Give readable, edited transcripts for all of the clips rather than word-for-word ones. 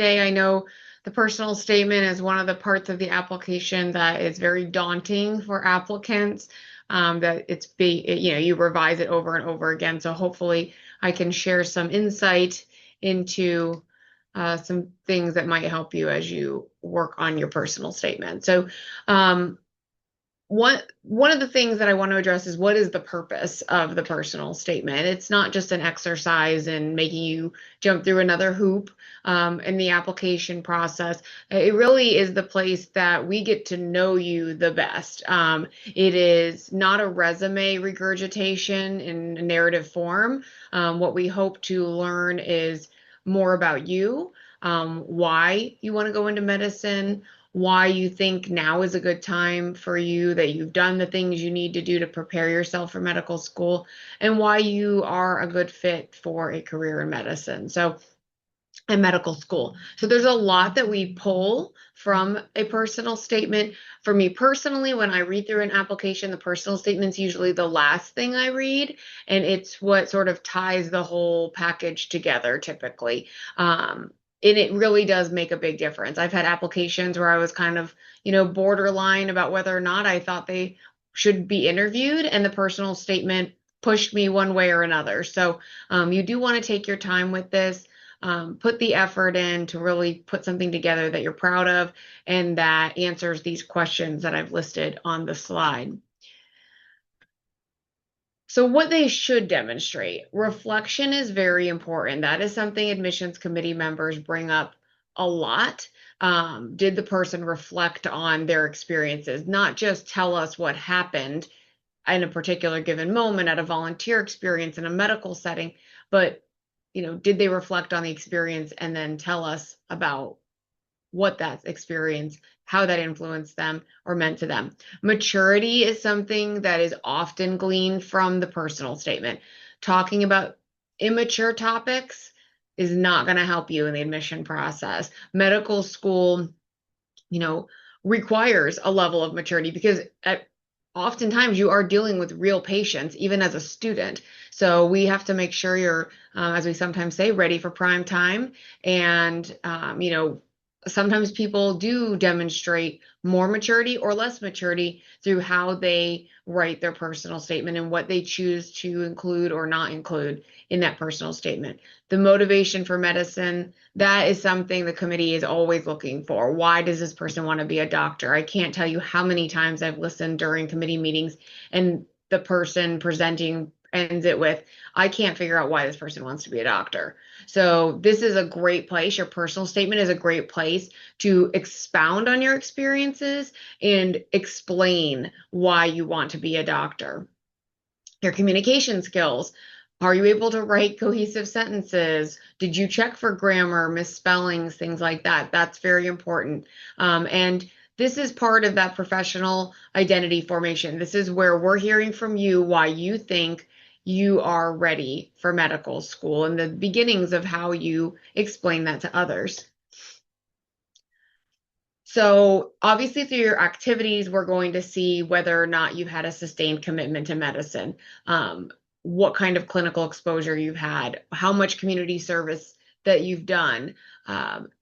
day. I know the personal statement is one of the parts of the application that is very daunting for applicants. That you revise it over and over again. So hopefully I can share some insight into some things that might help you as you work on your personal statement. So um, one of the things that I want to address is what is the purpose of the personal statement? It's not just an exercise in making you jump through another hoop in the application process. It really is the place that we get to know you the best. It is not a resume regurgitation in a narrative form. What we hope to learn is more about you, why you want to go into medicine, why you think now is a good time for you, that you've done the things you need to do to prepare yourself for medical school, and why you are a good fit for a career in medicine. So, in medical school. So there's a lot that we pull from a personal statement. For me personally, when I read through an application, the personal statement's usually the last thing I read, and it's what sort of ties the whole package together typically. And it really does make a big difference. I've had applications where I was kind of, borderline about whether or not I thought they should be interviewed, and the personal statement pushed me one way or another. So you do want to take your time with this. Put the effort in to really put something together that you're proud of and that answers these questions that I've listed on the slide. So what they should demonstrate, reflection is very important. That is something admissions committee members bring up a lot. Did the person reflect on their experiences, not just tell us what happened in a particular given moment at a volunteer experience in a medical setting, but did they reflect on the experience and then tell us about what that experience, how that influenced them or meant to them? Maturity is something that is often gleaned from the personal statement. Talking about immature topics is not going to help you in the admission process. Medical school, requires a level of maturity because oftentimes you are dealing with real patients, even as a student. So we have to make sure you're, as we sometimes say, ready for prime time. And, sometimes people do demonstrate more maturity or less maturity through how they write their personal statement and what they choose to include or not include in that personal statement. The motivation for medicine, that is something the committee is always looking for. Why does this person want to be a doctor? I can't tell you how many times I've listened during committee meetings and the person presenting ends it with, I can't figure out why this person wants to be a doctor. So this is a great place. Your personal statement is a great place to expound on your experiences and explain why you want to be a doctor. Your communication skills. Are you able to write cohesive sentences? Did you check for grammar, misspellings, things like that? That's very important. And this is part of that professional identity formation. This is where we're hearing from you why you think you are ready for medical school and the beginnings of how you explain that to others. So obviously through your activities, we're going to see whether or not you've had a sustained commitment to medicine, what kind of clinical exposure you've had, how much community service that you've done.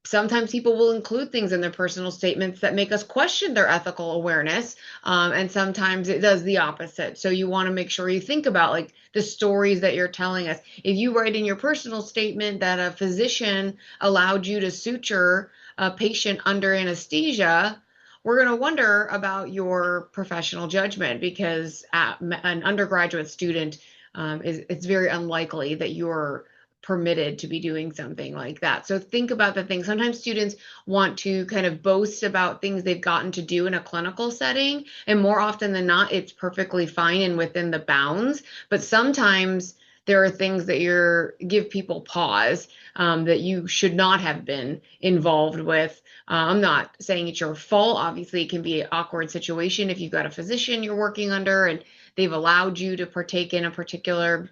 Sometimes people will include things in their personal statements that make us question their ethical awareness, and sometimes it does the opposite. So you want to make sure you think about like the stories that you're telling us. If you write in your personal statement that a physician allowed you to suture a patient under anesthesia, we're going to wonder about your professional judgment because an undergraduate student, it's very unlikely that you're permitted to be doing something like that. So think about the things. Sometimes students want to kind of boast about things they've gotten to do in a clinical setting, and more often than not, it's perfectly fine and within the bounds. But sometimes there are things that give people pause, that you should not have been involved with. I'm not saying it's your fault. Obviously, it can be an awkward situation if you've got a physician you're working under and they've allowed you to partake in a particular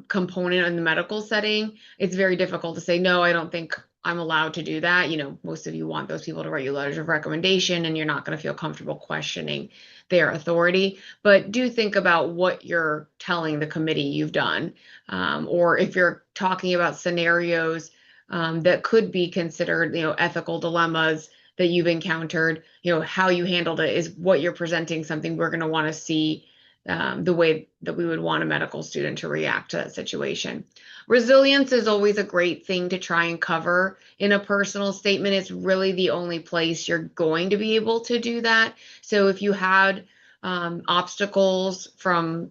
component in the medical setting. It's very difficult to say, no, I don't think I'm allowed to do that. Most of you want those people to write you letters of recommendation, and you're not going to feel comfortable questioning their authority. But do think about what you're telling the committee you've done. Or if you're talking about scenarios that could be considered, ethical dilemmas that you've encountered. How you handled it is what you're presenting, something we're going to want to see, the way that we would want a medical student to react to that situation. Resilience is always a great thing to try and cover in a personal statement. It's really the only place you're going to be able to do that. So if you had obstacles from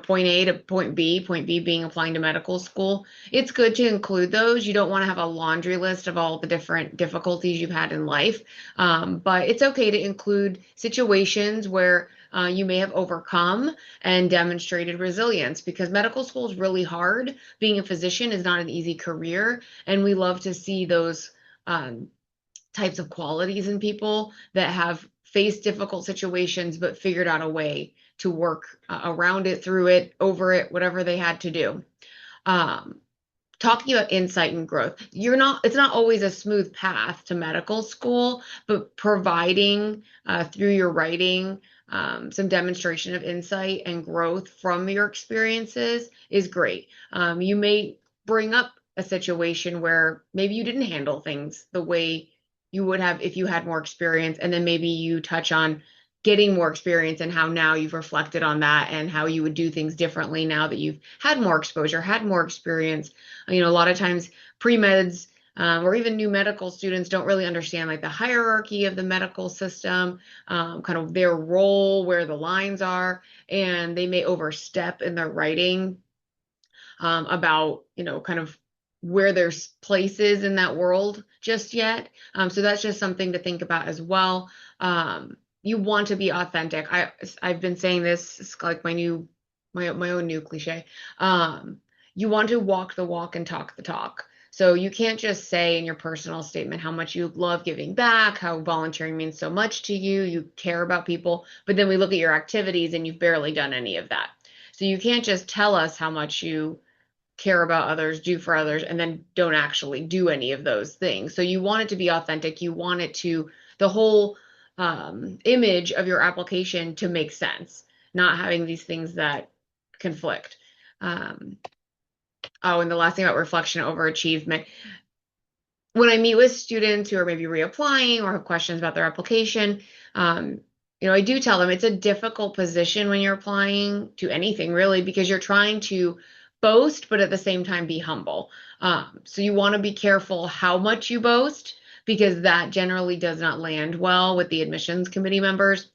point A to point B being applying to medical school, it's good to include those. You don't want to have a laundry list of all the different difficulties you've had in life, but it's okay to include situations where you may have overcome and demonstrated resilience, because medical school is really hard. Being a physician is not an easy career, and we love to see those types of qualities in people that have faced difficult situations but figured out a way to work around it, through it, over it, whatever they had to do. Talking about insight and growth, it's not always a smooth path to medical school, but providing through your writing some demonstration of insight and growth from your experiences is great. You may bring up a situation where maybe you didn't handle things the way you would have if you had more experience, and then maybe you touch on getting more experience and how now you've reflected on that and how you would do things differently now that you've had more exposure, had more experience. A lot of times pre-meds or even new medical students don't really understand like the hierarchy of the medical system, kind of their role, where the lines are, and they may overstep in their writing about, kind of where there's places in that world just yet. So that's just something to think about as well. You want to be authentic. I've been saying this, it's like my own new cliche. You want to walk the walk and talk the talk. So you can't just say in your personal statement how much you love giving back, how volunteering means so much to you, you care about people, but then we look at your activities and you've barely done any of that. So you can't just tell us how much you care about others, do for others, and then don't actually do any of those things. So you want it to be authentic. You want it to, the whole image of your application to make sense, not having these things that conflict. And the last thing about reflection over achievement. When I meet with students who are maybe reapplying or have questions about their application, I do tell them it's a difficult position when you're applying to anything really, because you're trying to boast, but at the same time be humble. So you want to be careful how much you boast, because that generally does not land well with the admissions committee members.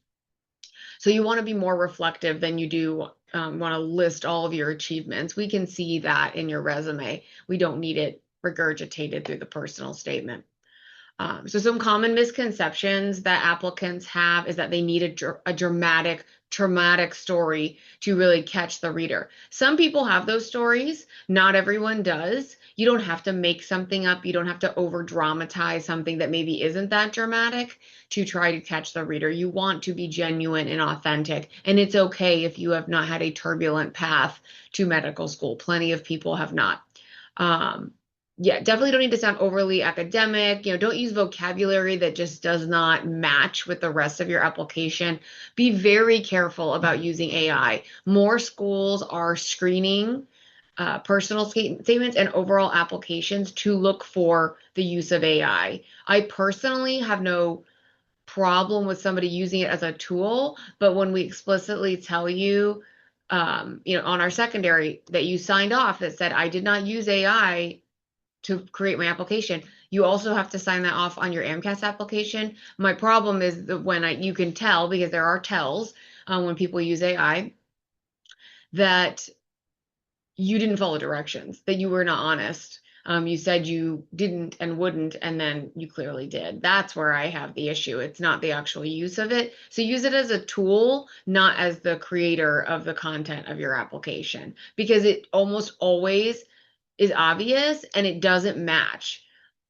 So you want to be more reflective than you do want to list all of your achievements. We can see that in your resume. We don't need it regurgitated through the personal statement. So some common misconceptions that applicants have is that they need a dramatic, traumatic story to really catch the reader. Some people have those stories. Not everyone does. You don't have to make something up. You don't have to over dramatize something that maybe isn't that dramatic to try to catch the reader. You want to be genuine and authentic. And it's okay if you have not had a turbulent path to medical school. Plenty of people have not. Definitely don't need to sound overly academic. Don't use vocabulary that just does not match with the rest of your application. Be very careful about using AI. More schools are screening personal statements and overall applications to look for the use of AI. I personally have no problem with somebody using it as a tool, but when we explicitly tell you, on our secondary that you signed off that said, I did not use AI to create my application, you also have to sign that off on your AMCAS application. My problem is that when you can tell, because there are tells when people use AI, that you didn't follow directions, that you were not honest. You said you didn't and wouldn't, and then you clearly did. That's where I have the issue. It's not the actual use of it. So use it as a tool, not as the creator of the content of your application, because it almost always is obvious and it doesn't match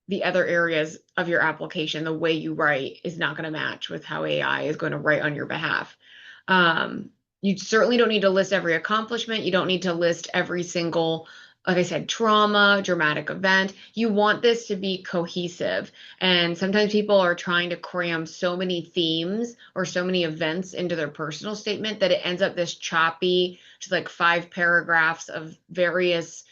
the other areas of your application. The way you write is not going to match with how AI is going to write on your behalf. You certainly don't need to list every accomplishment. You don't need to list every single, like I said, trauma, dramatic event. You want this to be cohesive. And sometimes people are trying to cram so many themes or so many events into their personal statement that it ends up this choppy, just like 5 paragraphs of various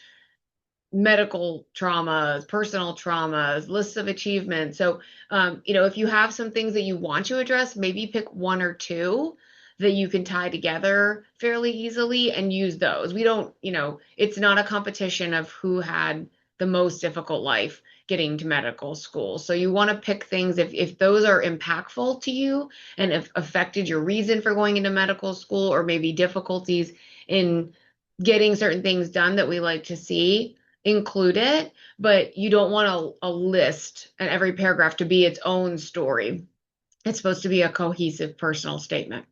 medical traumas, personal traumas, lists of achievements. So, if you have some things that you want to address, maybe pick one or two that you can tie together fairly easily and use those. We don't, it's not a competition of who had the most difficult life getting to medical school. So you want to pick things if those are impactful to you and have affected your reason for going into medical school, or maybe difficulties in getting certain things done that we like to see, include it, but you don't want a list and every paragraph to be its own story. It's supposed to be a cohesive personal statement.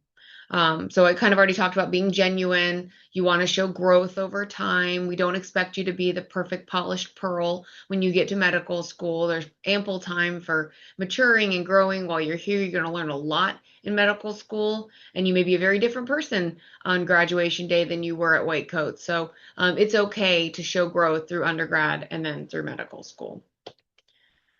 So I kind of already talked about being genuine. You want to show growth over time. We don't expect you to be the perfect polished pearl when you get to medical school. There's ample time for maturing and growing while you're here. You're going to learn a lot in medical school, and you may be a very different person on graduation day than you were at White Coat. So it's okay to show growth through undergrad and then through medical school.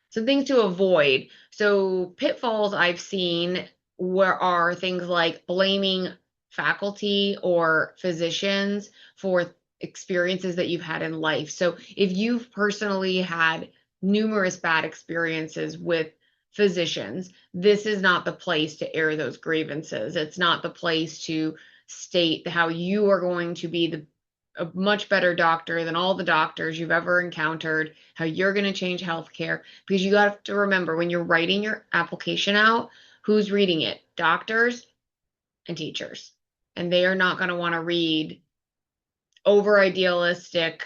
Some things to avoid. So pitfalls I've seen where are things like blaming faculty or physicians for experiences that you've had in life. So if you've personally had numerous bad experiences with physicians, this is not the place to air those grievances. It's not the place to state how you are going to be a much better doctor than all the doctors you've ever encountered, how you're going to change healthcare. Because you have to remember when you're writing your application out, who's reading it? Doctors and teachers. And they are not going to want to read over idealistic,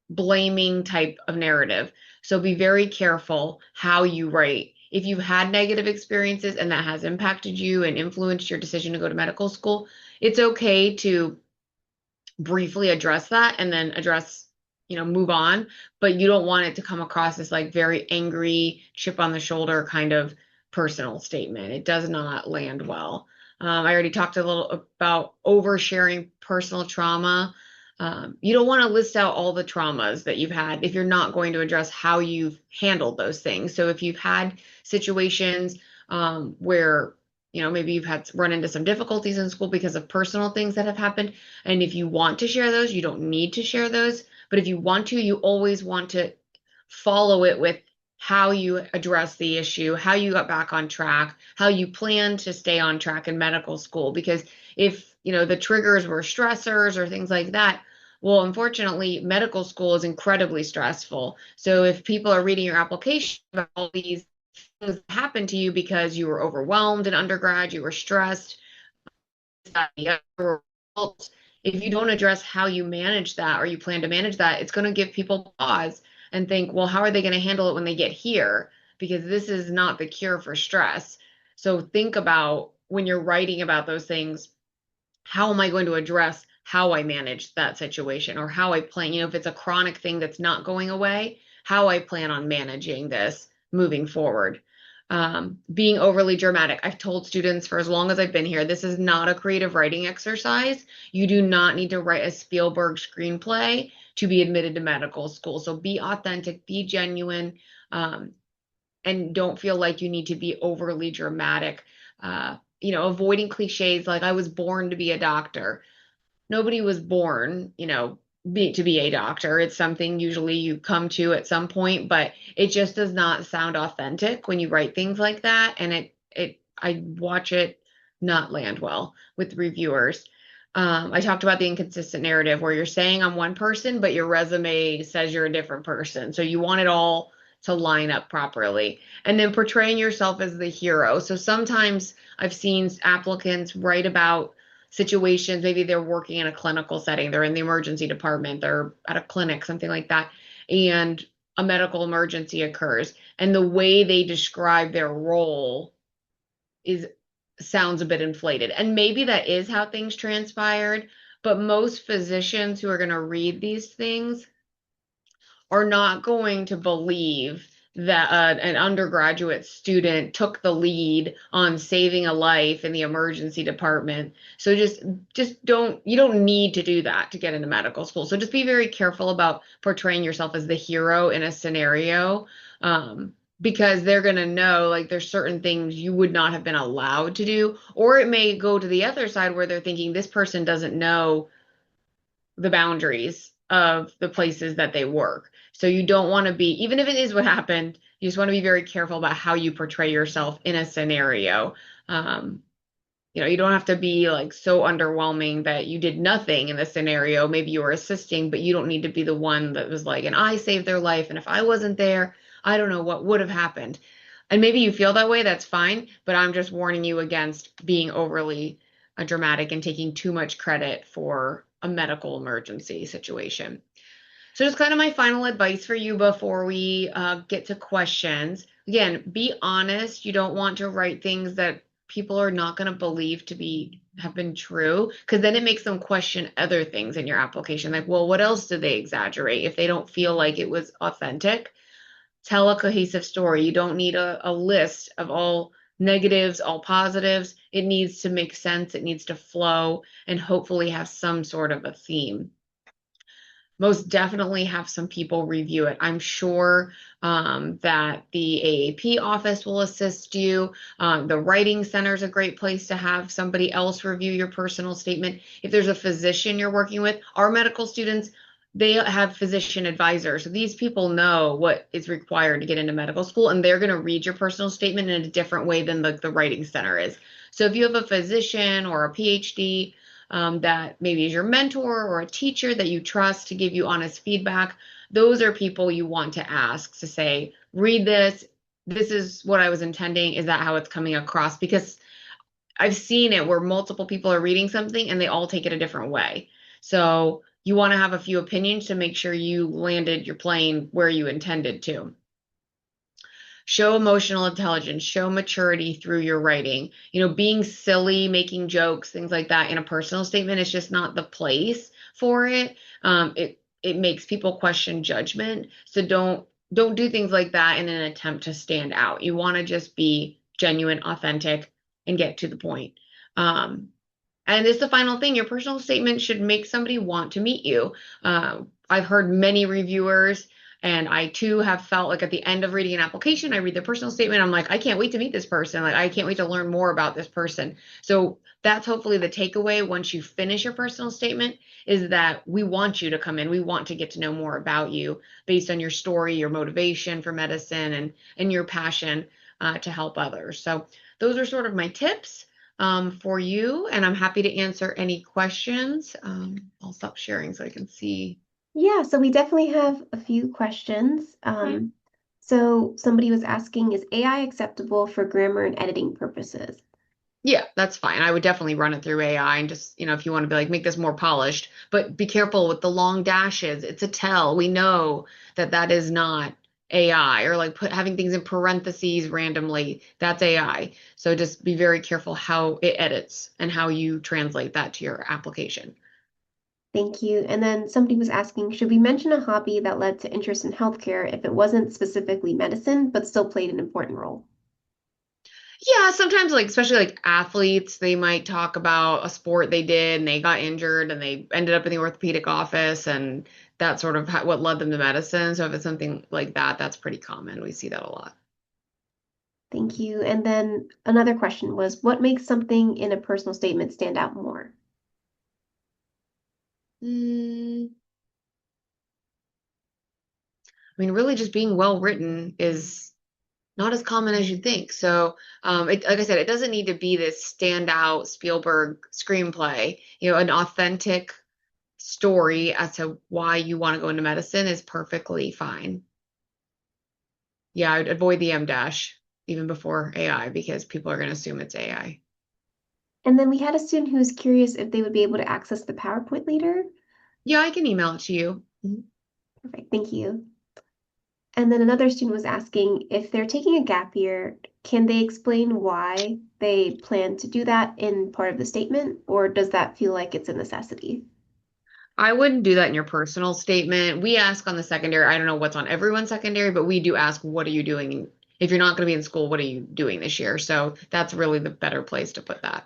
blaming type of narrative. So be very careful how you write. If you've had negative experiences and that has impacted you and influenced your decision to go to medical school, it's okay to briefly address that and then move on, but you don't want it to come across as like very angry, chip on the shoulder kind of personal statement. It does not land well. I already talked a little about oversharing personal trauma. You don't want to list out all the traumas that you've had if you're not going to address how you've handled those things. So if you've had situations where maybe you've had run into some difficulties in school because of personal things that have happened. And if you want to share those, you don't need to share those. But if you want to, you always want to follow it with how you address the issue, how you got back on track, how you plan to stay on track in medical school. Because if, the triggers were stressors or things like that, well, unfortunately, medical school is incredibly stressful. So if people are reading your application about all these things that happened to you because you were overwhelmed in undergrad, you were stressed, if you don't address how you manage that or you plan to manage that, it's going to give people pause and think, well, how are they going to handle it when they get here? Because this is not the cure for stress. So think about when you're writing about those things, how am I going to address how I manage that situation, or how I plan, if it's a chronic thing that's not going away, how I plan on managing this moving forward. Being overly dramatic. I've told students for as long as I've been here, this is not a creative writing exercise. You do not need to write a Spielberg screenplay to be admitted to medical school. So be authentic, be genuine, and don't feel like you need to be overly dramatic. Avoiding cliches like I was born to be a doctor. Nobody was born, to be a doctor. It's something usually you come to at some point, but it just does not sound authentic when you write things like that. And I watch it not land well with reviewers. I talked about the inconsistent narrative where you're saying I'm one person, but your resume says you're a different person. So you want it all to line up properly. And then portraying yourself as the hero. So sometimes I've seen applicants write about situations, maybe they're working in a clinical setting, they're in the emergency department, they're at a clinic, something like that, and a medical emergency occurs. And the way they describe their role sounds a bit inflated. And maybe that is how things transpired, but most physicians who are going to read these things are not going to believe that an undergraduate student took the lead on saving a life in the emergency department. So just you don't need to do that to get into medical school. So just be very careful about portraying yourself as the hero in a scenario, because they're going to know like there's certain things you would not have been allowed to do, or it may go to the other side where they're thinking this person doesn't know the boundaries of the places that they work. So you don't want to be, even if it is what happened, you just want to be very careful about how you portray yourself in a scenario. Um, you don't have to be like so underwhelming that you did nothing in the scenario. Maybe you were assisting, but you don't need to be the one that was like, and I saved their life. And if I wasn't there, I don't know what would have happened. And maybe you feel that way, that's fine. But I'm just warning you against being overly dramatic and taking too much credit for a medical emergency situation. So just kind of my final advice for you before we get to questions. Again, be honest. You don't want to write things that people are not going to believe to be have been true, because then it makes them question other things in your application. Like, well, what else did they exaggerate if they don't feel like it was authentic? Tell a cohesive story. You don't need a list of all negatives, all positives. It needs to make sense. It needs to flow and hopefully have some sort of a theme. Most definitely have some people review it. I'm sure that the AAP office will assist you. The Writing Center is a great place to have somebody else review your personal statement. If there's a physician you're working with, our medical students, they have physician advisors. So these people know what is required to get into medical school, and they're going to read your personal statement in a different way than the Writing Center is. So if you have a physician or a PhD, that maybe is your mentor or a teacher that you trust to give you honest feedback, those are people you want to ask to say, read this. This is what I was intending. Is that how it's coming across? Because I've seen it where multiple people are reading something and they all take it a different way. So you want to have a few opinions to make sure you landed your plane where you intended to. Show emotional intelligence, show maturity through your writing. Being silly, making jokes, things like that in a personal statement is just not the place for it. It makes people question judgment. So don't do things like that in an attempt to stand out. You want to just be genuine, authentic, and get to the point. Um, and it's the final thing. Your personal statement should make somebody want to meet you. I've heard many reviewers, and I too have felt like at the end of reading an application, I read their personal statement. I'm like, I can't wait to meet this person. Like, I can't wait to learn more about this person. So that's hopefully the takeaway once you finish your personal statement is that we want you to come in. We want to get to know more about you based on your story, your motivation for medicine, and your passion to help others. So those are sort of my tips for you, and I'm happy to answer any questions. I'll stop sharing so I can see. Yeah, so we definitely have a few questions. Okay. So somebody was asking, is AI acceptable for grammar and editing purposes? Yeah, that's fine. I would definitely run it through AI and just, if you want to be like, make this more polished, but be careful with the long dashes. It's a tell. We know that that is not AI, or like having things in parentheses randomly. That's AI. So just be very careful how it edits and how you translate that to your application. Thank you. And then somebody was asking, should we mention a hobby that led to interest in healthcare if it wasn't specifically medicine, but still played an important role? Yeah, sometimes like especially like athletes, they might talk about a sport they did and they got injured and they ended up in the orthopedic office, and that's sort of what led them to medicine. So if it's something like that, that's pretty common. We see that a lot. Thank you. And then another question was, what makes something in a personal statement stand out more? Mm, I mean, really just being well written is not as common as you think. So, like I said, it doesn't need to be this standout Spielberg screenplay. An authentic story as to why you want to go into medicine is perfectly fine. Yeah, I'd avoid the M dash even before AI because people are going to assume it's AI. And then we had a student who was curious if they would be able to access the PowerPoint later. Yeah, I can email it to you. Mhm. Perfect. Thank you. And then another student was asking if they're taking a gap year, can they explain why they plan to do that in part of the statement, or does that feel like it's a necessity? I wouldn't do that in your personal statement. We ask on the secondary. I don't know what's on everyone's secondary, but we do ask, what are you doing? If you're not going to be in school, what are you doing this year? So that's really the better place to put that.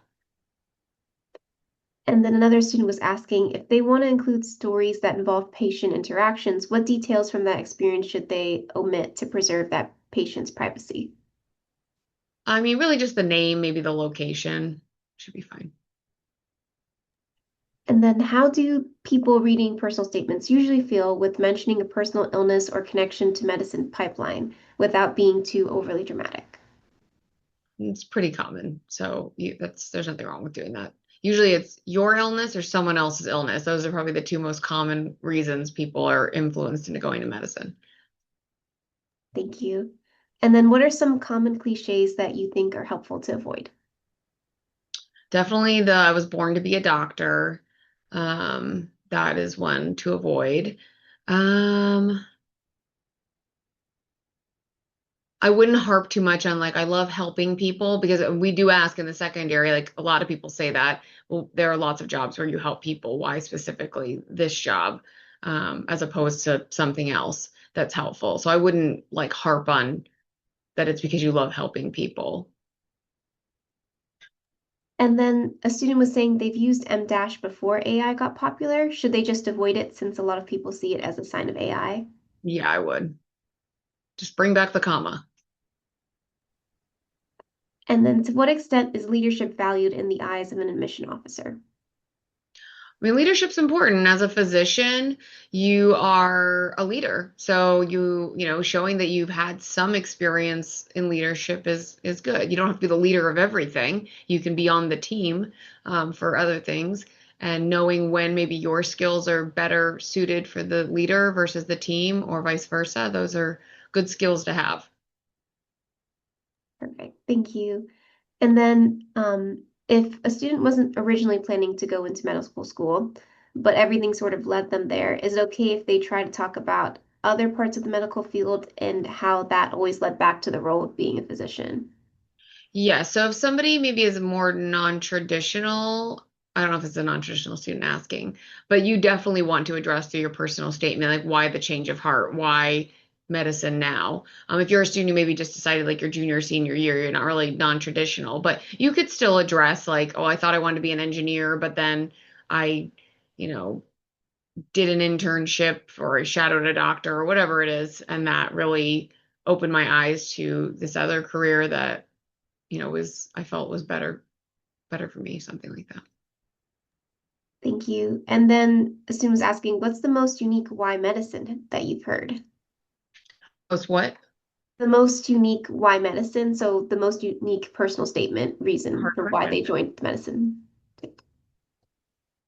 And then another student was asking if they want to include stories that involve patient interactions, what details from that experience should they omit to preserve that patient's privacy? I mean, really just the name, maybe the location should be fine. And then how do people reading personal statements usually feel with mentioning a personal illness or connection to medicine pipeline without being too overly dramatic? It's pretty common. So there's nothing wrong with doing that. Usually it's your illness or someone else's illness. Those are probably the two most common reasons people are influenced into going to medicine. Thank you. And then what are some common cliches that you think are helpful to avoid? Definitely the I was born to be a doctor. That is one to avoid. Um, I wouldn't harp too much on like I love helping people because we do ask in the secondary, like a lot of people say that. Well, there are lots of jobs where you help people. Why specifically this job, as opposed to something else that's helpful? So I wouldn't like harp on that it's because you love helping people. And then a student was saying they've used M dash before AI got popular. Should they just avoid it since a lot of people see it as a sign of AI? Yeah, I would. Just bring back the comma. And then to what extent is leadership valued in the eyes of an admission officer? I mean, leadership's important. As a physician, you are a leader. So showing that you've had some experience in leadership is good. You don't have to be the leader of everything. You can be on the team for other things. And knowing when maybe your skills are better suited for the leader versus the team or vice versa, those are good skills to have. Perfect. Thank you. And then if a student wasn't originally planning to go into medical school, but everything sort of led them there, is it okay if they try to talk about other parts of the medical field and how that always led back to the role of being a physician? Yeah, so if somebody maybe is more non-traditional, I don't know if it's a non-traditional student asking, but you definitely want to address through your personal statement, like why the change of heart, why medicine now? If you're a student who maybe just decided like your junior or senior year, you're not really non-traditional, but you could still address like, oh, I thought I wanted to be an engineer, but then I, you know, did an internship or I shadowed a doctor or whatever it is, and that really opened my eyes to this other career that was I felt was better for me, something like that. Thank you. And then a student was asking, what's the most unique why medicine that you've heard? Was what? The most unique why medicine, so the most unique personal statement reason Hard for why they question. joined medicine.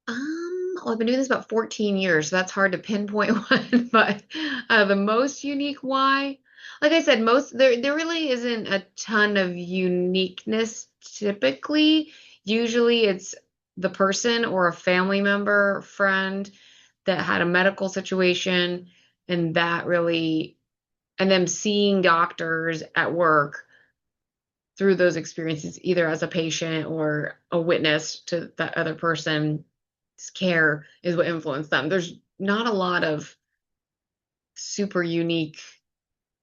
Well, I've been doing this about 14 years, so that's hard to pinpoint one, but the most unique why, like I said, there really isn't a ton of uniqueness typically. Usually it's the person or a family member, friend that had a medical situation and that really and them seeing doctors at work through those experiences, either as a patient or a witness to that other person's care, is what influenced them. There's not a lot of super unique,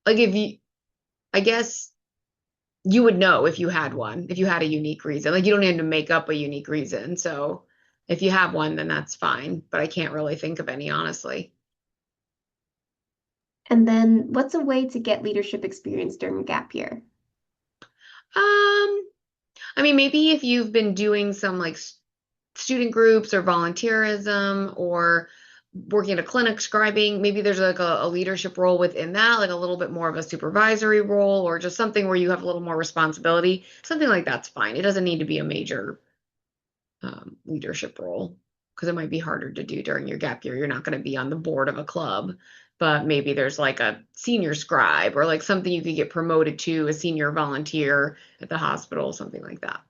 like if you, I guess you would know if you had one, if you had a unique reason. Like you don't need to make up a unique reason. So if you have one, then that's fine. But I can't really think of any, honestly. And then what's a way to get leadership experience during a gap year? Um, I mean, maybe if you've been doing some like student groups or volunteerism or working at a clinic scribing, maybe there's like a leadership role within that, like a little bit more of a supervisory role or just something where you have a little more responsibility. Something like that's fine. It doesn't need to be a major leadership role because it might be harder to do during your gap year. You're not going to be on the board of a club, but maybe there's like a senior scribe or like something you could get promoted to, a senior volunteer at the hospital, something like that.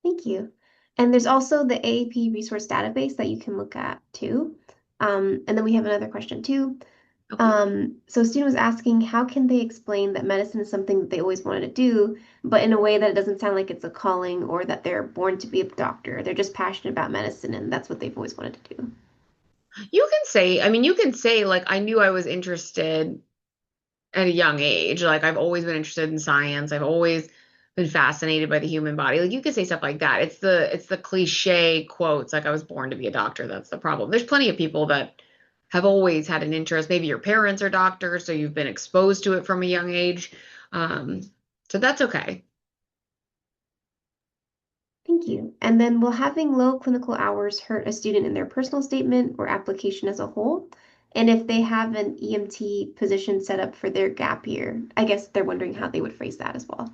Thank you. And there's also the AAP resource database that you can look at too. And then we have another question too. Okay. So a student was asking, how can they explain that medicine is something that they always wanted to do, but in a way that it doesn't sound like it's a calling or that they're born to be a doctor. They're just passionate about medicine and that's what they've always wanted to do. You can say like I knew I was interested at a young age. Like I've always been interested in science. I've always been fascinated by the human body. Like you could say stuff like that. It's the cliche quotes like I was born to be a doctor. That's the problem. There's plenty of people that have always had an interest. Maybe your parents are doctors, so you've been exposed to it from a young age. Um, so that's okay. Thank you. And then will having low clinical hours hurt a student in their personal statement or application as a whole? And if they have an EMT position set up for their gap year, I guess they're wondering how they would phrase that as well.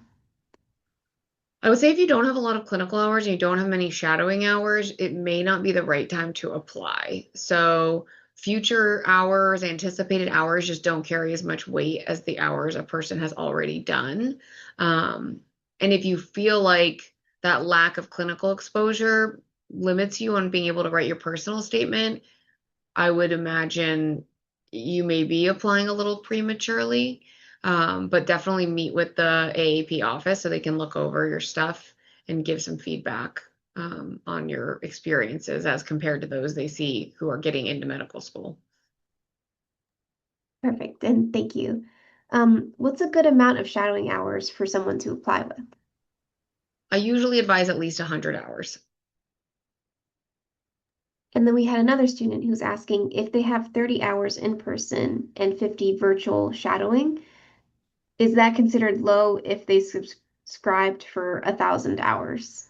I would say if you don't have a lot of clinical hours and you don't have many shadowing hours, it may not be the right time to apply. So future hours, anticipated hours just don't carry as much weight as the hours a person has already done. And if you feel like that lack of clinical exposure limits you on being able to write your personal statement, I would imagine you may be applying a little prematurely, but definitely meet with the AAP office so they can look over your stuff and give some feedback on your experiences as compared to those they see who are getting into medical school. Perfect. And thank you. What's a good amount of shadowing hours for someone to apply with? I usually advise at least 100 hours. And then we had another student who's asking if they have 30 hours in person and 50 virtual shadowing, is that considered low if they subscribed for 1,000 hours?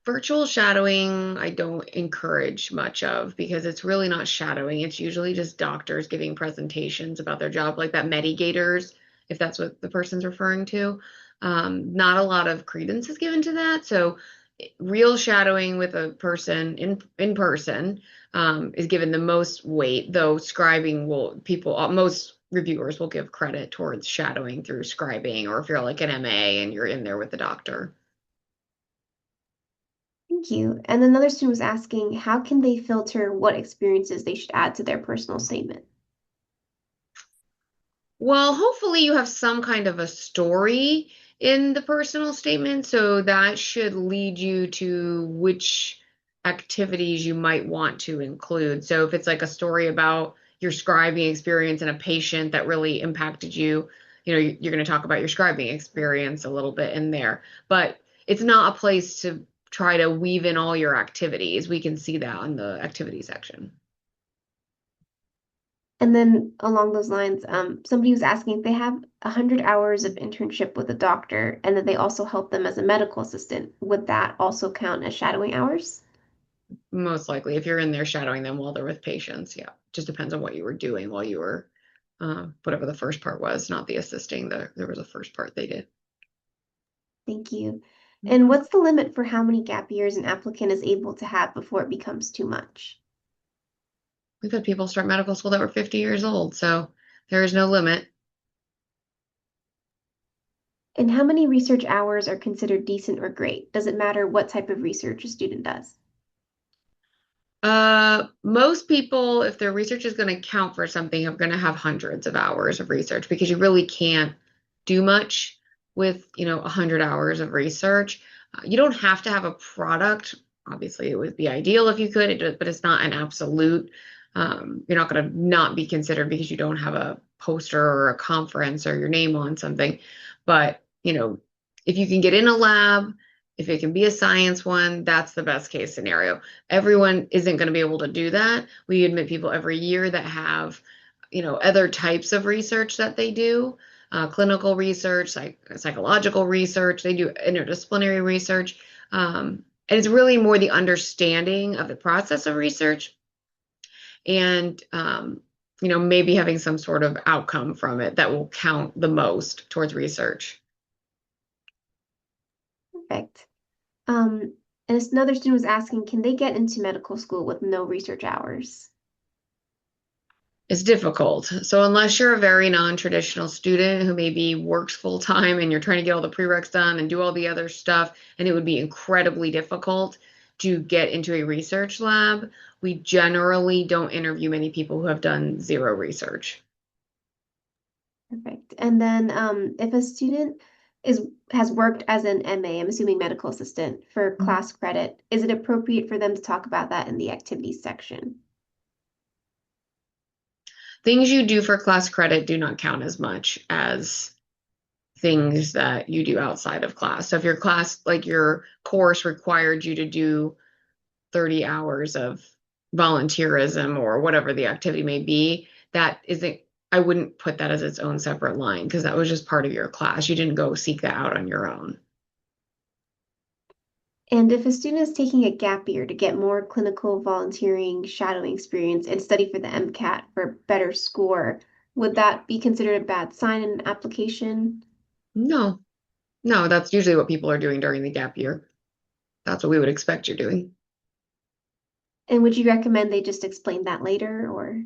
Virtual shadowing, I don't encourage much of because it's really not shadowing. It's usually just doctors giving presentations about their job, like that Medigators, if that's what the person's referring to. Not a lot of credence is given to that. So real shadowing with a person in person is given the most weight, though scribing will people most reviewers will give credit towards shadowing through scribing, or if you're like an MA and you're in there with the doctor. Thank you. And another student was asking, how can they filter what experiences they should add to their personal statement? Well, hopefully you have some kind of a story in the personal statement, so that should lead you to which activities you might want to include. So if it's like a story about your scribing experience and a patient that really impacted you, you're going to talk about your scribing experience a little bit in there. But it's not a place to try to weave in all your activities. We can see that on the activity section. And then along those lines, somebody was asking if they have 100 hours of internship with a doctor and that they also help them as a medical assistant. Would that also count as shadowing hours? Most likely, if you're in there shadowing them while they're with patients, yeah. Just depends on what you were doing while you were, whatever the first part was, not the assisting. There was a first part they did. Thank you. And what's the limit for how many gap years an applicant is able to have before it becomes too much? We've had people start medical school that were 50 years old, so there is no limit. And how many research hours are considered decent or great? Does it matter what type of research a student does? Most people, if their research is going to count for something, are going to have hundreds of hours of research because you really can't do much with, 100 hours of research. You don't have to have a product. Obviously, it would be ideal if you could, but it's not an absolute. You're not going to not be considered because you don't have a poster or a conference or your name on something. But, if you can get in a lab, if it can be a science one, that's the best case scenario. Everyone isn't going to be able to do that. We admit people every year that have, other types of research that they do, clinical research, psychological research. They do interdisciplinary research. And it's really more the understanding of the process of research and, maybe having some sort of outcome from it that will count the most towards research. Perfect. And another student was asking, can they get into medical school with no research hours? It's difficult. So unless you're a very non-traditional student who maybe works full time and you're trying to get all the prereqs done and do all the other stuff, and it would be incredibly difficult to get into a research lab, we generally don't interview many people who have done zero research. Perfect. And then if a student has worked as an MA, I'm assuming medical assistant, for class credit, is it appropriate for them to talk about that in the activities section? Things you do for class credit do not count as much as things that you do outside of class. So if your class, like your course required you to do 30 hours of volunteerism or whatever the activity may be, that isn't, I wouldn't put that as its own separate line because that was just part of your class. You didn't go seek that out on your own. And if a student is taking a gap year to get more clinical volunteering shadowing experience and study for the MCAT for a better score, would that be considered a bad sign in an application? No, no, that's usually what people are doing during the gap year. That's what we would expect you're doing. And would you recommend they just explain that later or?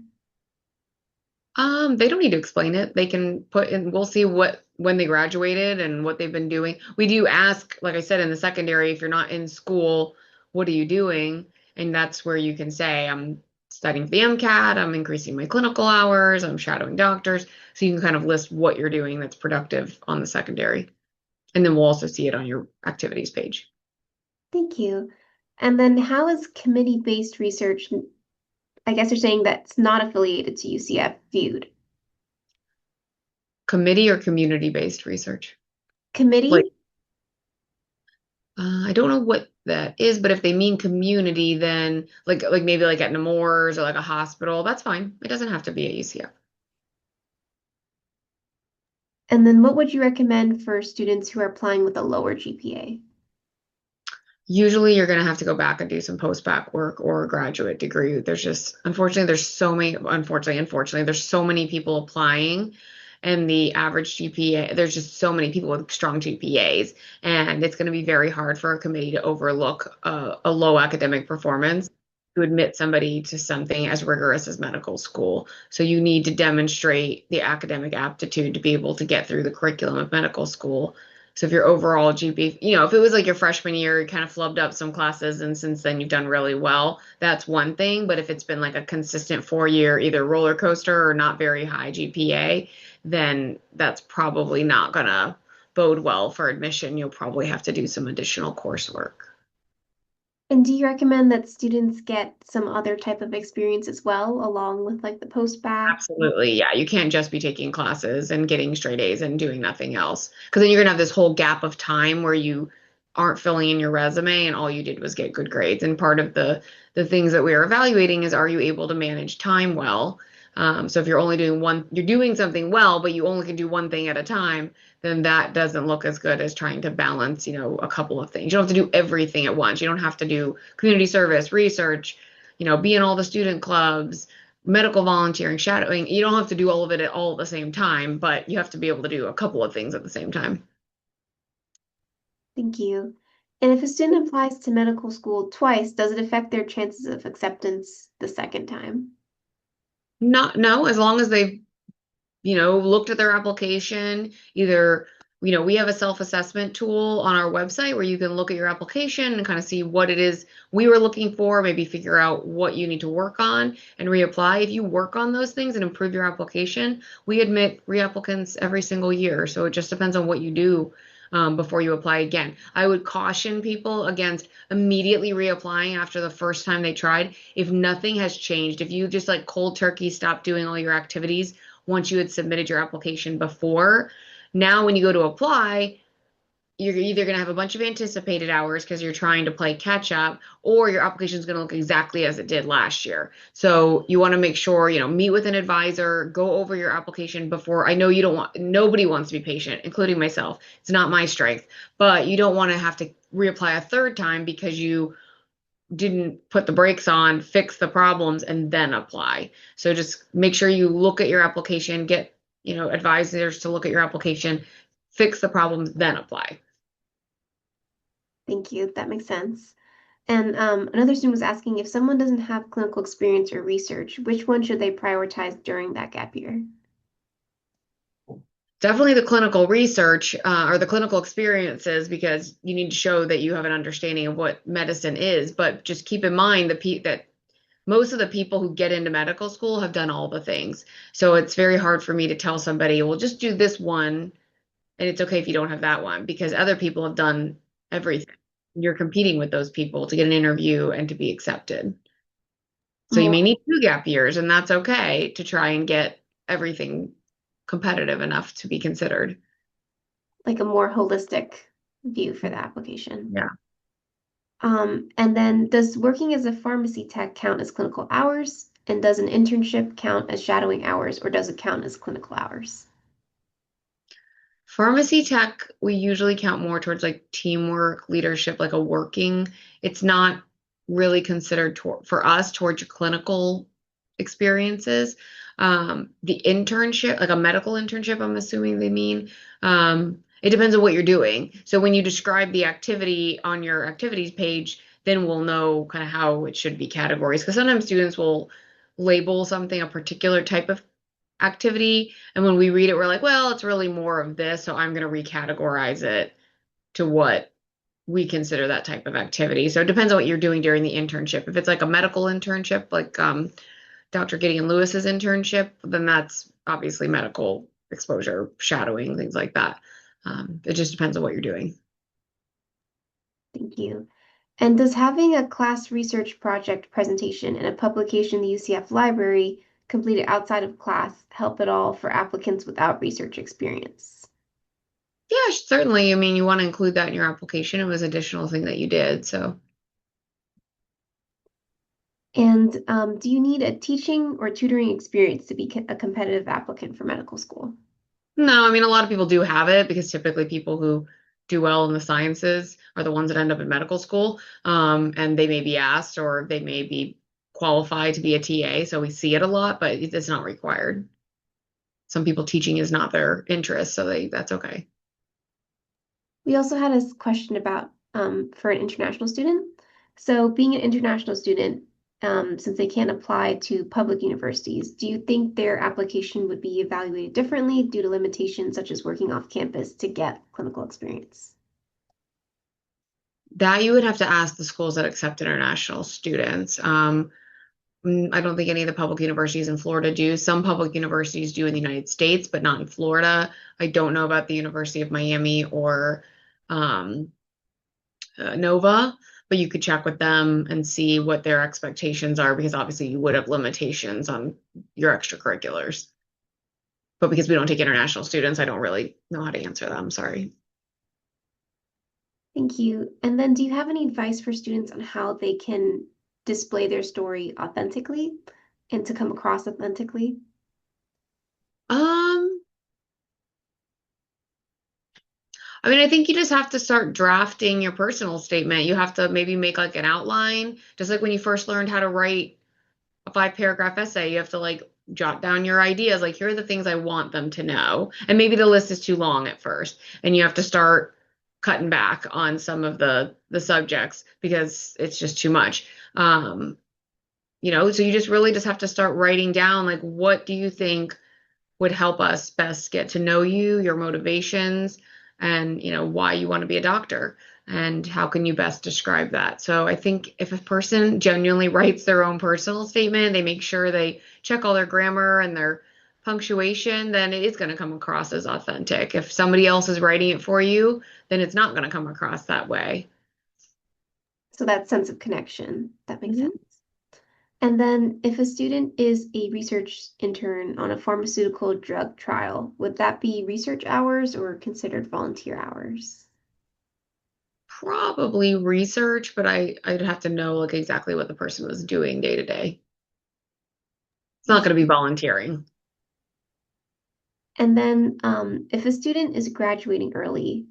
They don't need to explain it. They can put in, we'll see what when they graduated and what they've been doing. We do ask, like I said, in the secondary, if you're not in school, what are you doing? And that's where you can say, I'm studying for the MCAT, I'm increasing my clinical hours, I'm shadowing doctors. So you can kind of list what you're doing that's productive on the secondary. And then we'll also see it on your activities page. Thank you. And then how is committee-based research, I guess you're saying that's not affiliated to UCF, viewed? Committee or community-based research? Like, Committee? I don't know what that is, but if they mean community, then like maybe like at Nemours or like a hospital, that's fine. It doesn't have to be at UCF. And then what would you recommend for students who are applying with a lower GPA? Usually you're going to have to go back and do some post-bac work or a graduate degree. There's just, unfortunately, there's so many people applying and the average GPA, there's just so many people with strong GPAs, and it's going to be very hard for a committee to overlook a low academic performance to admit somebody to something as rigorous as medical school. So you need to demonstrate the academic aptitude to be able to get through the curriculum of medical school. So if your overall GPA, if it was like your freshman year, you kind of flubbed up some classes and since then you've done really well, that's one thing. But if it's been like a consistent 4 year, either roller coaster or not very high GPA, then that's probably not gonna bode well for admission. You'll probably have to do some additional coursework. And do you recommend that students get some other type of experience as well, along with like the post-bac? Absolutely. Yeah. You can't just be taking classes and getting straight A's and doing nothing else. Because then you're going to have this whole gap of time where you aren't filling in your resume and all you did was get good grades. And part of the things that we are evaluating is, are you able to manage time well? So if you're only doing you're doing something well, but you only can do one thing at a time, then that doesn't look as good as trying to balance, a couple of things. You don't have to do everything at once. You don't have to do community service, research, be in all the student clubs, medical volunteering, shadowing. You don't have to do all of it at the same time, but you have to be able to do a couple of things at the same time. Thank you. And if a student applies to medical school twice, does it affect their chances of acceptance the second time? Not no, as long as they've, looked at their application, either, we have a self-assessment tool on our website where you can look at your application and kind of see what it is we were looking for, maybe figure out what you need to work on and reapply. If you work on those things and improve your application, we admit reapplicants every single year. So it just depends on what you do before you apply again. I would caution people against immediately reapplying after the first time they tried. If nothing has changed, if you just like cold turkey stopped doing all your activities once you had submitted your application before, now when you go to apply, you're either going to have a bunch of anticipated hours because you're trying to play catch up, or your application is going to look exactly as it did last year. So you want to make sure, meet with an advisor, go over your application before. I know you don't want, nobody wants to be patient, including myself. It's not my strength, but you don't want to have to reapply a third time because you didn't put the brakes on, fix the problems, and then apply. So just make sure you look at your application, get, advisors to look at your application, fix the problems, then apply. Thank you. That makes sense. And another student was asking if someone doesn't have clinical experience or research, which one should they prioritize during that gap year? Definitely the clinical research or the clinical experiences, because you need to show that you have an understanding of what medicine is. But just keep in mind that most of the people who get into medical school have done all the things. So it's very hard for me to tell somebody, well, just do this one, and it's okay if you don't have that one, because other people have done everything. You're competing with those people to get an interview and to be accepted. So you More may need 2 gap years, and that's okay to try and get everything competitive enough to be considered. like a more holistic view for the application. Yeah. And then does working as a pharmacy tech count as clinical hours? And does an internship count as shadowing hours, or does it count as clinical hours? Pharmacy tech, we usually count more towards like teamwork, leadership, like a working. It's not really considered for us towards your clinical experiences. The internship, like a medical internship, I'm assuming they mean. It depends on what you're doing. So when you describe the activity on your activities page, then we'll know kind of how it should be categories. Because sometimes students will label something a particular type of activity. And when we read it, we're like, well, it's really more of this. So I'm going to recategorize it to what we consider that type of activity. So it depends on what you're doing during the internship. If it's like a medical internship, like Dr. Gideon Lewis's internship, then that's obviously medical exposure, shadowing, things like that. It just depends on what you're doing. Thank you. And does having a class research project presentation and a publication in the UCF library completed outside of class help at all for applicants without research experience? Yeah, certainly. I mean, you want to include that in your application. It was an additional thing that you did. So And do you need a teaching or tutoring experience to be a competitive applicant for medical school? no, I mean, a lot of people do have it because typically people who do well in the sciences are the ones that end up in medical school. And they may be asked or they may be qualified to be a TA. So we see it a lot, but it's not required. Some people teaching is not their interest, so that's okay. We also had a question about for an international student. So, being an international student, since they can't apply to public universities, do you think their application would be evaluated differently due to limitations such as working off campus to get clinical experience? That you would have to ask the schools that accept international students. I don't think any of the public universities in Florida do. Some public universities do in the United States, but not in Florida. I don't know about the University of Miami or um, Nova, but you could check with them and see what their expectations are because obviously you would have limitations on your extracurriculars. But because we don't take international students, I don't really know how to answer them. Sorry. Thank you. And then, do you have any advice for students on how they can display their story authentically and to come across authentically? Um, I mean, I think you just have to start drafting your personal statement. You have to maybe make like an outline, just like when you first learned how to write a 5 paragraph essay, you have to like jot down your ideas. Like, here are the things I want them to know. And maybe the list is too long at first, and you have to start cutting back on some of the subjects because it's just too much. So you just really just have to start writing down like what do you think would help us best get to know you, your motivations, and why you want to be a doctor and how can you best describe that. So I think if a person genuinely writes their own personal statement, they make sure they check all their grammar and their punctuation, then it is going to come across as authentic. If somebody else is writing it for you, then it's not going to come across that way. So, that sense of connection, that makes Mhm. sense. And then, if a student is a research intern on a pharmaceutical drug trial, would that be research hours or considered volunteer hours? Probably research, but I'd have to know like exactly what the person was doing day to day. It's not Thank going to you. be volunteering. And then, if a student is graduating early,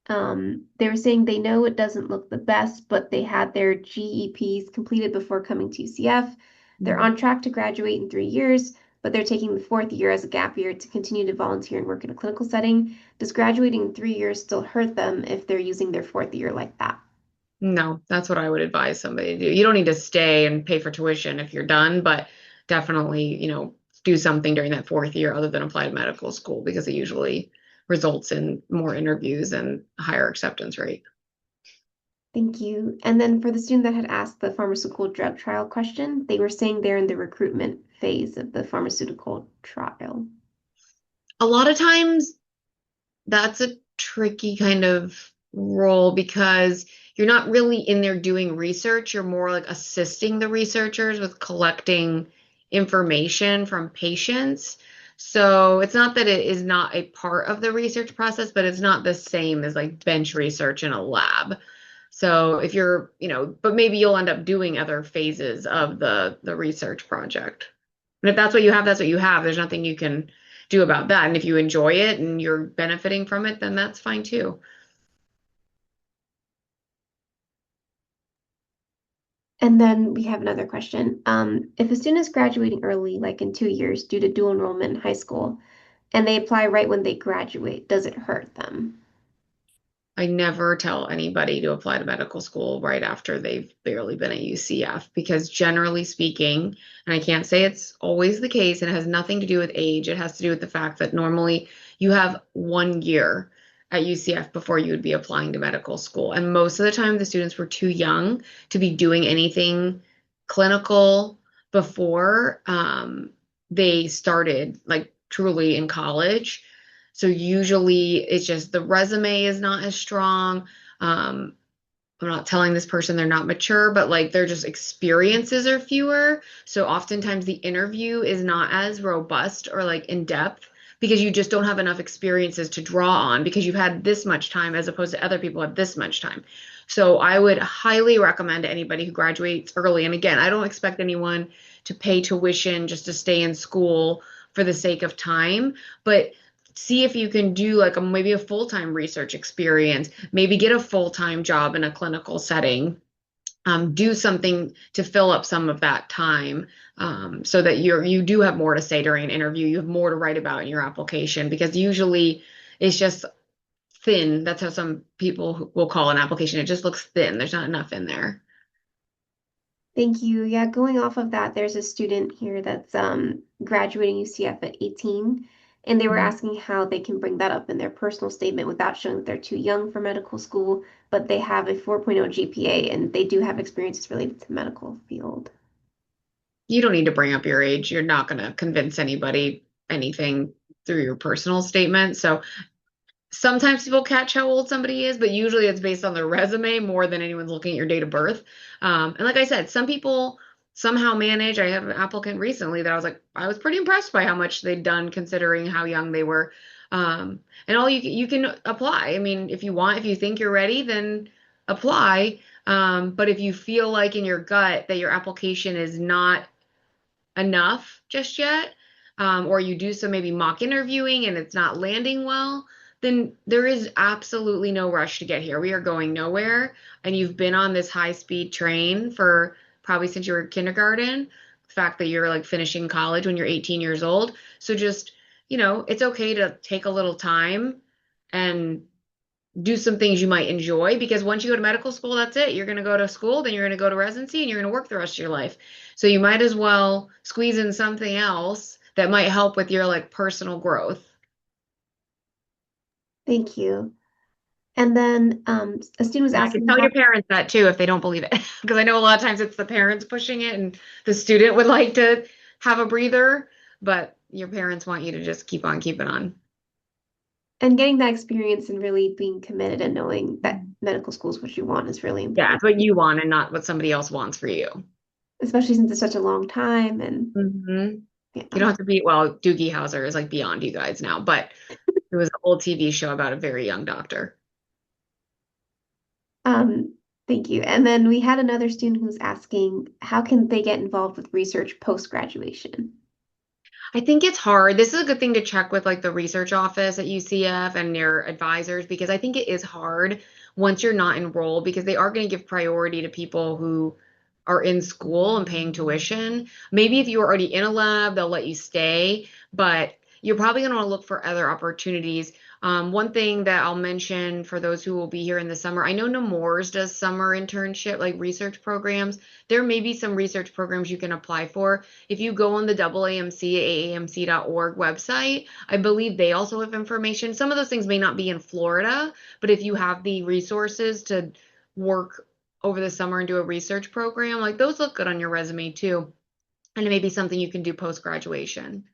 they were saying they know it doesn't look the best, but they had their GEPs completed before coming to UCF. They're Mhm. on track to graduate in 3 years, but they're taking the fourth year as a gap year to continue to volunteer and work in a clinical setting. Does graduating in 3 years still hurt them if they're using their fourth year like that? No, that's what I would advise somebody to do. You don't need to stay and pay for tuition if you're done, but definitely, do something during that 4th year other than apply to medical school because it usually results in more interviews and a higher acceptance rate. Thank you. And then for the student that had asked the pharmaceutical drug trial question, they were saying they're in the recruitment phase of the pharmaceutical trial. A lot of times that's a tricky kind of role because you're not really in there doing research. You're more like assisting the researchers with collecting information from patients. So it's not that it is not a part of the research process, but it's not the same as like bench research in a lab. So if you're, but maybe you'll end up doing other phases of the research project. And if that's what you have, that's what you have. There's nothing you can do about that. And if you enjoy it and you're benefiting from it, then that's fine too. And then we have another question. If a student is graduating early, like in 2 years, due to dual enrollment in high school, and they apply right when they graduate, does it hurt them? I never tell anybody to apply to medical school right after they've barely been at UCF because generally speaking, and I can't say it's always the case, and it has nothing to do with age. It has to do with the fact that normally you have 1 year at UCF before you would be applying to medical school. And most of the time, the students were too young to be doing anything clinical before they started, like truly in college. So usually it's just the resume is not as strong. Um, I'm not telling this person they're not mature, but like their just experiences are fewer. So oftentimes the interview is not as robust or like in depth because you just don't have enough experiences to draw on because you've had this much time as opposed to other people have this much time. So I would highly recommend to anybody who graduates early. And again, I don't expect anyone to pay tuition just to stay in school for the sake of time, but see if you can do like maybe a full-time research experience, maybe get a full-time job in a clinical setting, do something to fill up some of that time, so that you do have more to say during an interview. You have more to write about in your application because usually it's just thin. That's how some people will call an application. It just looks thin. There's not enough in there. Thank you. Yeah, going off of that, there's a student here that's graduating UCF at 18, and they were Mhm. asking how they can bring that up in their personal statement without showing that they're too young for medical school, but they have a 4.0 GPA and they do have experiences related to the medical field. You don't need to bring up your age. You're not going to convince anybody anything through your personal statement. So sometimes people catch how old somebody is, but usually it's based on their resume more than anyone's looking at your date of birth. And like I said, some people somehow manage. I have an applicant recently that I was like, I was pretty impressed by how much they'd done considering how young they were. And all you can apply. I mean, if you want, if you think you're ready, then apply. But if you feel like in your gut that your application is not enough just yet, or you do some maybe mock interviewing and it's not landing well, then there is absolutely no rush to get here. We are going nowhere, and you've been on this high speed train for probably since you were kindergarten. The fact that you're like finishing college when you're 18 years old. So just, it's okay to take a little time and do some things you might enjoy because once you go to medical school, that's it. You're going to go to school, then you're going to go to residency, and you're going to work the rest of your life. So you might as well squeeze in something else that might help with your like personal growth. Thank you. And then a student was And I can asking tell how, your parents that too if they don't believe it. Because I know a lot of times it's the parents pushing it and the student would like to have a breather, but your parents want you to just keep on keeping on. and getting that experience and really being committed and knowing that medical school is what you want is really Yeah, important, it's what you want and not what somebody else wants for you. especially since it's such a long time and Hmm. You yeah. don't have to be, well, Doogie Howser is like beyond you guys now, but it was an old TV show about a very young doctor. Um, Thank you. And then we had another student who was asking, how can they get involved with research post-graduation? I think it's hard. This is a good thing to check with like the research office at UCF and their advisors because I think it is hard once you're not enrolled because they are going to give priority to people who are in school and paying tuition. Maybe if you're already in a lab, they'll let you stay, but you're probably going to want to look for other opportunities. One thing that I'll mention for those who will be here in the summer, I know Nemours does summer internship, like research programs. There may be some research programs you can apply for. If you go on the AAMC.org website, I believe they also have information. Some of those things may not be in Florida, but if you have the resources to work over the summer and do a research program, like those look good on your resume too. And it may be something you can do post graduation.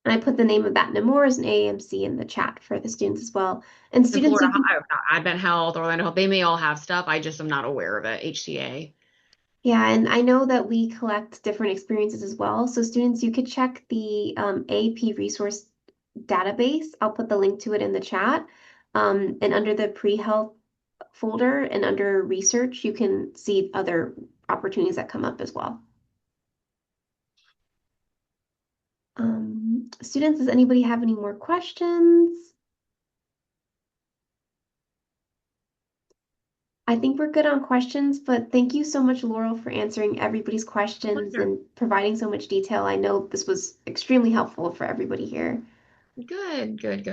And I put the name of that Nemours and AAMC in the chat for the students as well. And In students, Florida, you can, Advent Health, Orlando Health, they may all have stuff. I just am not aware of it. HCA. yeah, and I know that we collect different experiences as well. So students, you could check the AP resource database. I'll put the link to it in the chat. And under the pre-health folder and under research, you can see other opportunities that come up as well. Students, does anybody have any more questions? I think we're good on questions, but thank you so much, Laurel, for answering everybody's questions Pleasure. and providing so much detail. I know this was extremely helpful for everybody here. Good, good, good.